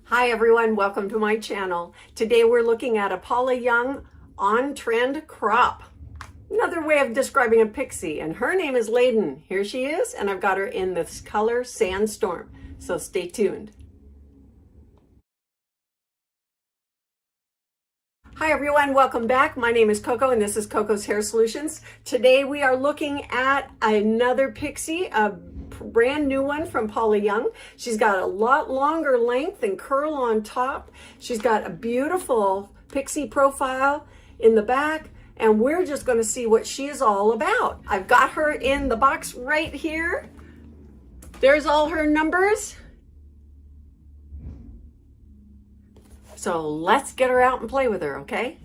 Hi everyone, welcome to my channel. Today we're looking at a Paula Young on-trend crop. Another way of describing a pixie, and her name is Leyden. Here she is, and I've got her in this color Sandstorm, so stay tuned. Hi everyone, welcome back. My name is Coco and this is Coco's Hair Solutions. Today we are looking at another pixie, a brand new one from Paula Young. She's got a lot longer length and curl on top. She's got a beautiful pixie profile in the back, and we're just going to see what she is all about. I've got her in the box right here. There's all her numbers. So let's get her out and play with her, okay?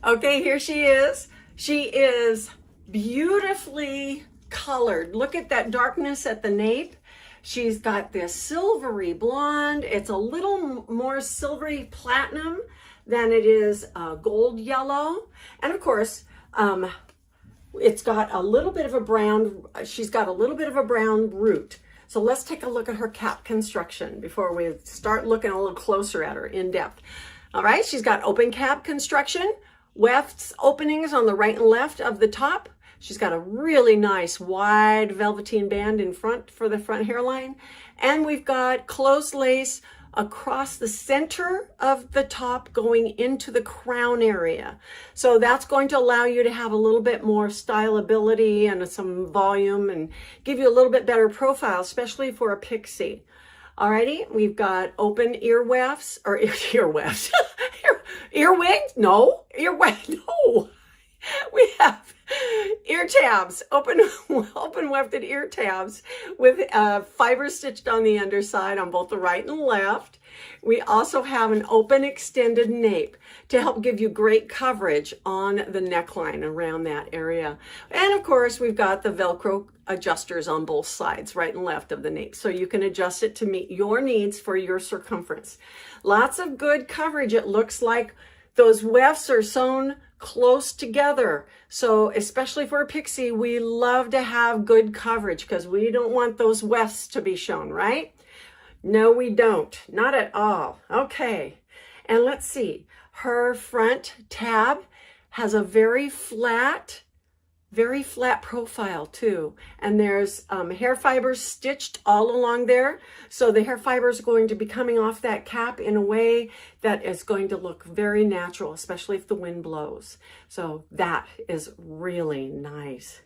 Okay, here she is. She is beautifully colored. Look at that darkness at the nape. She's got this silvery blonde. It's a little more silvery platinum than it is gold yellow. And of course, it's got a little bit of a brown, she's got a little bit of a brown root. So let's take a look at her cap construction before we start looking a little closer at her in depth. All right, she's got open cap construction, wefts openings on the right and left of the top. She's got a really nice wide velveteen band in front for the front hairline. And we've got close lace across the center of the top going into the crown area. So that's going to allow you to have a little bit more stylability and some volume and give you a little bit better profile, especially for a pixie. Alrighty, we've got open ear wefts, or ear wefts, earwigs? No, ear weft, no. We have ear tabs, open wefted ear tabs with fiber stitched on the underside on both the right and left. We also have an open extended nape to help give you great coverage on the neckline around that area. And of course, we've got the Velcro adjusters on both sides, right and left of the nape, so you can adjust it to meet your needs for your circumference. Lots of good coverage. It looks like those wefts are sewn close together. So especially for a pixie, we love to have good coverage because we don't want those wefts to be shown, right? No, we don't. Not at all. Okay. And let's see. Her front tab has a very flat profile too. And there's hair fibers stitched all along there. So the hair fibers are going to be coming off that cap in a way that is going to look very natural, especially if the wind blows. So that is really nice.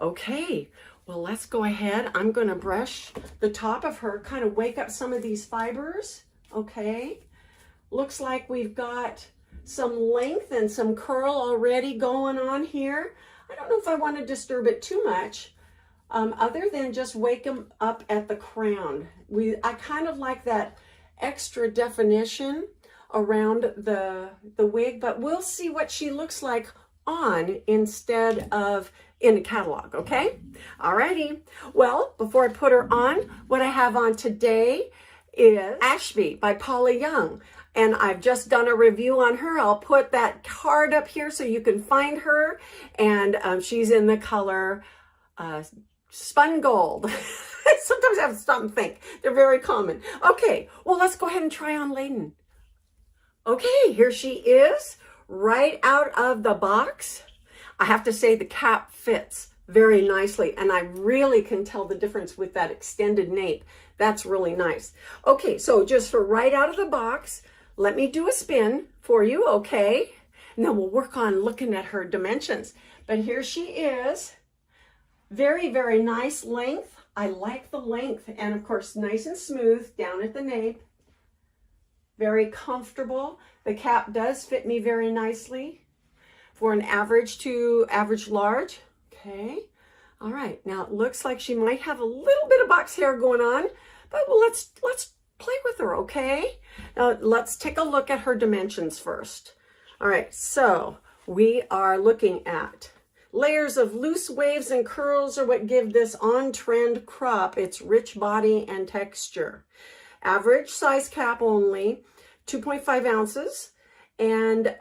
Okay, well, let's go ahead. I'm going to brush the top of her, kind of wake up some of these fibers. Okay, looks like we've got some length and some curl already going on here. I don't know if I want to disturb it too much, other than just wake them up at the crown. I kind of like that extra definition around the wig, but we'll see what she looks like on instead of in a catalog, okay? Alrighty. Well, before I put her on, what I have on today is Ashby by Paula Young. And I've just done a review on her. I'll put that card up here so you can find her. And she's in the color spun gold. Sometimes I have to stop and think. They're very common. Okay, well, let's go ahead and try on Leyden. Okay, here she is, right out of the box. I have to say the cap fits very nicely, and I really can tell the difference with that extended nape. That's really nice. Okay, so just for right out of the box, let me do a spin for you, okay? And then we'll work on looking at her dimensions. But here she is. Very, very nice length. I like the length. And of course, nice and smooth down at the nape. Very comfortable. The cap does fit me very nicely for an average to average large. Okay. All right. Now it looks like she might have a little bit of box hair going on, but let's play with her, okay? Now let's take a look at her dimensions first. All right, so we are looking at layers of loose waves and curls are what give this on-trend crop its rich body and texture. Average size cap only, 2.5 ounces, and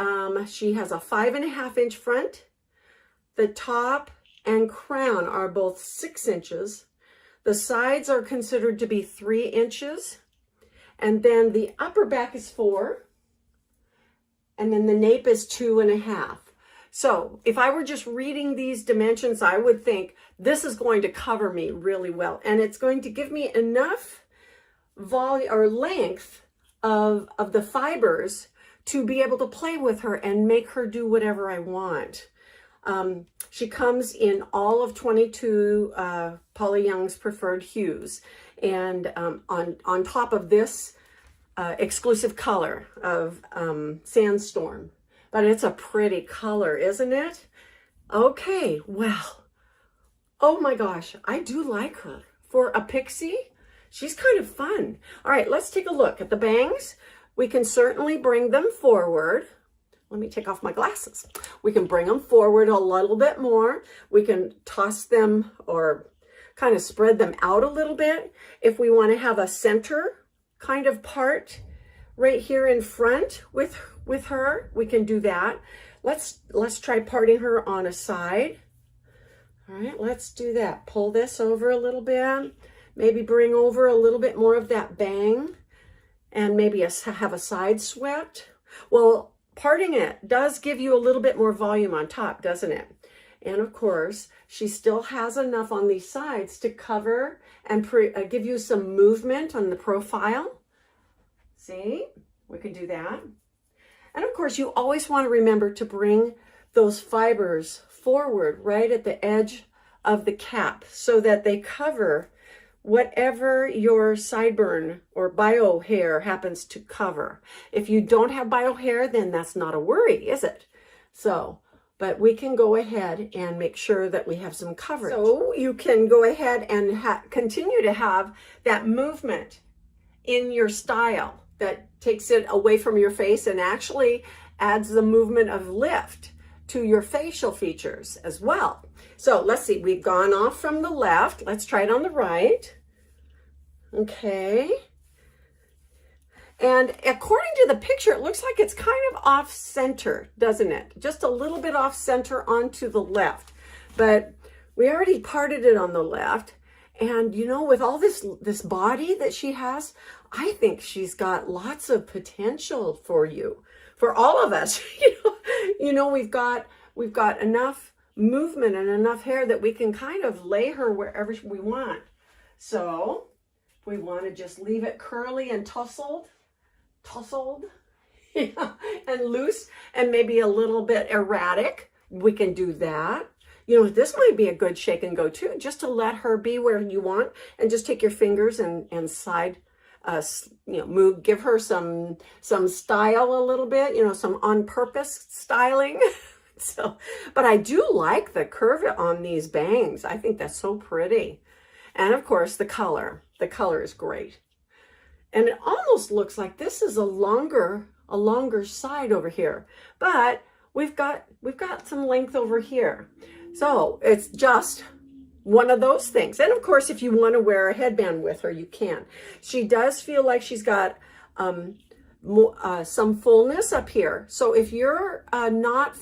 she has a 5.5 inch front. The top and crown are both 6 inches. The sides are considered to be 3 inches. And then the upper back is 4. And then the nape is 2.5. So if I were just reading these dimensions, I would think this is going to cover me really well. And it's going to give me enough volume or length of the fibers to be able to play with her and make her do whatever I want. She comes in all of 22 Paula Young's preferred hues. And on top of this exclusive color of Sandstorm. But it's a pretty color, isn't it? Okay, well, oh my gosh, I do like her. For a pixie, she's kind of fun. All right, let's take a look at the bangs. We can certainly bring them forward. Let me take off my glasses. We can bring them forward a little bit more. We can toss them or kind of spread them out a little bit. If we want to have a center kind of part right here in front with her, we can do that. Let's try parting her on a side. All right, let's do that. Pull this over a little bit. Maybe bring over a little bit more of that bang, and maybe have a side swept. Well, parting it does give you a little bit more volume on top, doesn't it? And of course, she still has enough on these sides to cover and give you some movement on the profile. See, we can do that. And of course, you always want to remember to bring those fibers forward right at the edge of the cap so that they cover whatever your sideburn or bio hair happens to cover. If you don't have bio hair, then that's not a worry, is it? So, but we can go ahead and make sure that we have some coverage. So you can go ahead and continue to have that movement in your style that takes it away from your face and actually adds the movement of lift to your facial features as well. So let's see, we've gone off from the left. Let's try it on the right. Okay. And according to the picture, it looks like it's kind of off center, doesn't it? Just a little bit off center onto the left. But we already parted it on the left. And you know, with all this body that she has, I think she's got lots of potential for you, for all of us. You know, we've got enough movement and enough hair that we can kind of lay her wherever we want. So if we want to just leave it curly and tousled, yeah, and loose and maybe a little bit erratic, we can do that. You know, this might be a good shake and go too, just to let her be where you want, and just take your fingers and side, you know, move, give her some style a little bit, you know, some on purpose styling. So, but I do like the curve on these bangs. I think that's so pretty. And of course, the color is great. And it almost looks like this is a longer side over here, but we've got some length over here. So it's just one of those things. And of course, if you want to wear a headband with her, you can. She does feel like she's got some fullness up here. So if you're not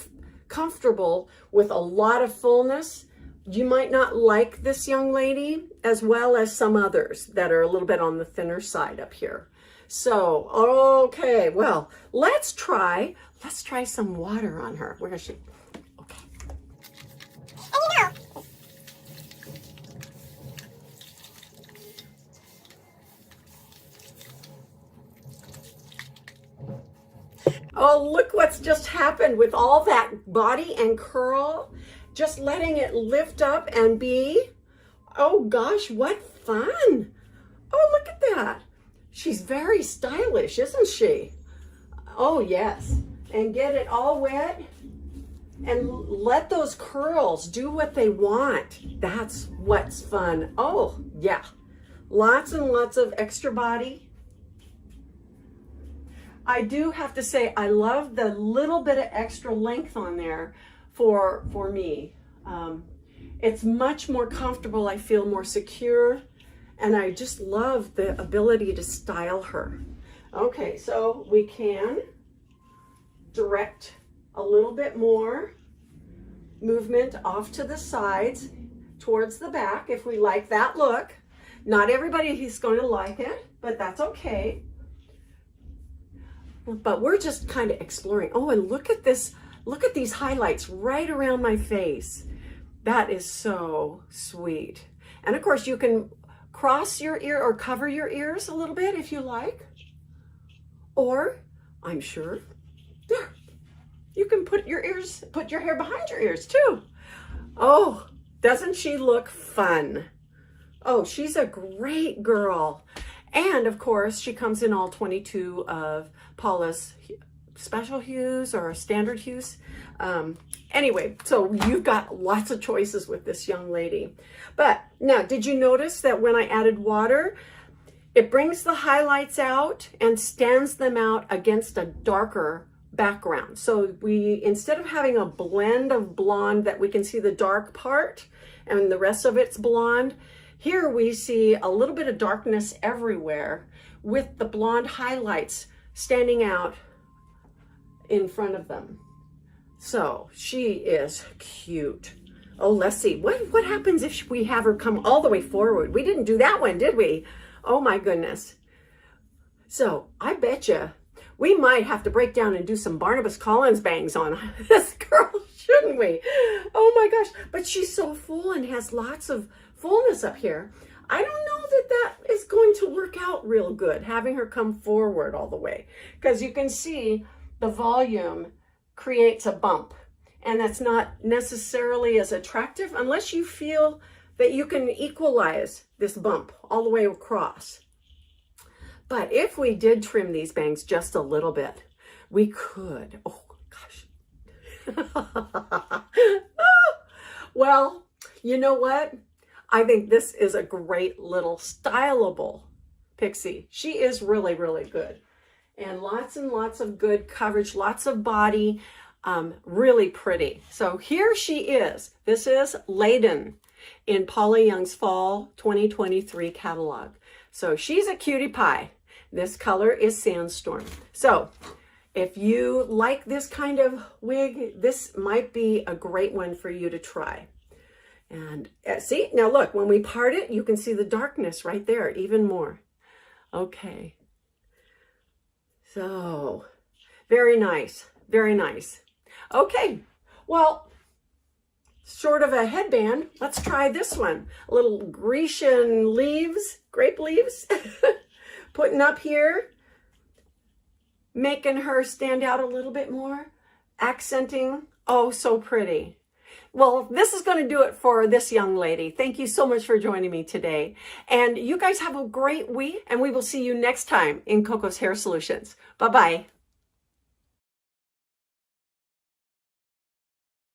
comfortable with a lot of fullness, you might not like this young lady as well as some others that are a little bit on the thinner side up here. So, okay, well, let's try some water on her. Where is she? Okay. Oh, look what's just happened with all that body and curl. Just letting it lift up and be, oh gosh, what fun. Oh, look at that. She's very stylish, isn't she? Oh, yes. And get it all wet and let those curls do what they want. That's what's fun. Oh, yeah. Lots and lots of extra body. I do have to say, I love the little bit of extra length on there for me. It's much more comfortable. I feel more secure, and I just love the ability to style her. Okay, so we can direct a little bit more movement off to the sides towards the back if we like that look. Not everybody is going to like it, but that's okay. but we're just kind of exploring. Oh, and look at this. Look at these highlights right around my face. That is so sweet. And of course you can cross your ear or cover your ears a little bit if you like. Or I'm sure there, you can put your hair behind your ears too. Oh, doesn't she look fun? Oh, she's a great girl. And of course, she comes in all 22 of Paula's special hues or standard hues. Anyway, so you've got lots of choices with this young lady. But now, did you notice that when I added water, it brings the highlights out and stands them out against a darker background. So instead of having a blend of blonde that we can see the dark part and the rest of it's blonde, here we see a little bit of darkness everywhere with the blonde highlights standing out in front of them. So she is cute. Oh, let's see. What happens if we have her come all the way forward? We didn't do that one, did we? Oh my goodness. So I bet you we might have to break down and do some Barnabas Collins bangs on this girl, shouldn't we? Oh my gosh. But she's so full and has lots of fullness up here. I don't know that that is going to work out real good, having her come forward all the way. Because you can see the volume creates a bump. And that's not necessarily as attractive unless you feel that you can equalize this bump all the way across. But if we did trim these bangs just a little bit, we could. Oh gosh. Well, you know what? I think this is a great little stylable pixie. She is really, really good. And lots of good coverage, lots of body, really pretty. So here she is. This is Leyden in Paula Young's Fall 2023 catalog. So she's a cutie pie. This color is Sandstorm. So if you like this kind of wig, this might be a great one for you to try. And see, now look, when we part it, you can see the darkness right there even more. Okay. So very nice, very nice. Okay, well, short of a headband, let's try this one. A little Grecian leaves, grape leaves, putting up here, making her stand out a little bit more, accenting. Oh, so pretty. Well, this is going to do it for this young lady. Thank you so much for joining me today. And you guys have a great week, and we will see you next time in Coco's Hair Solutions. Bye-bye.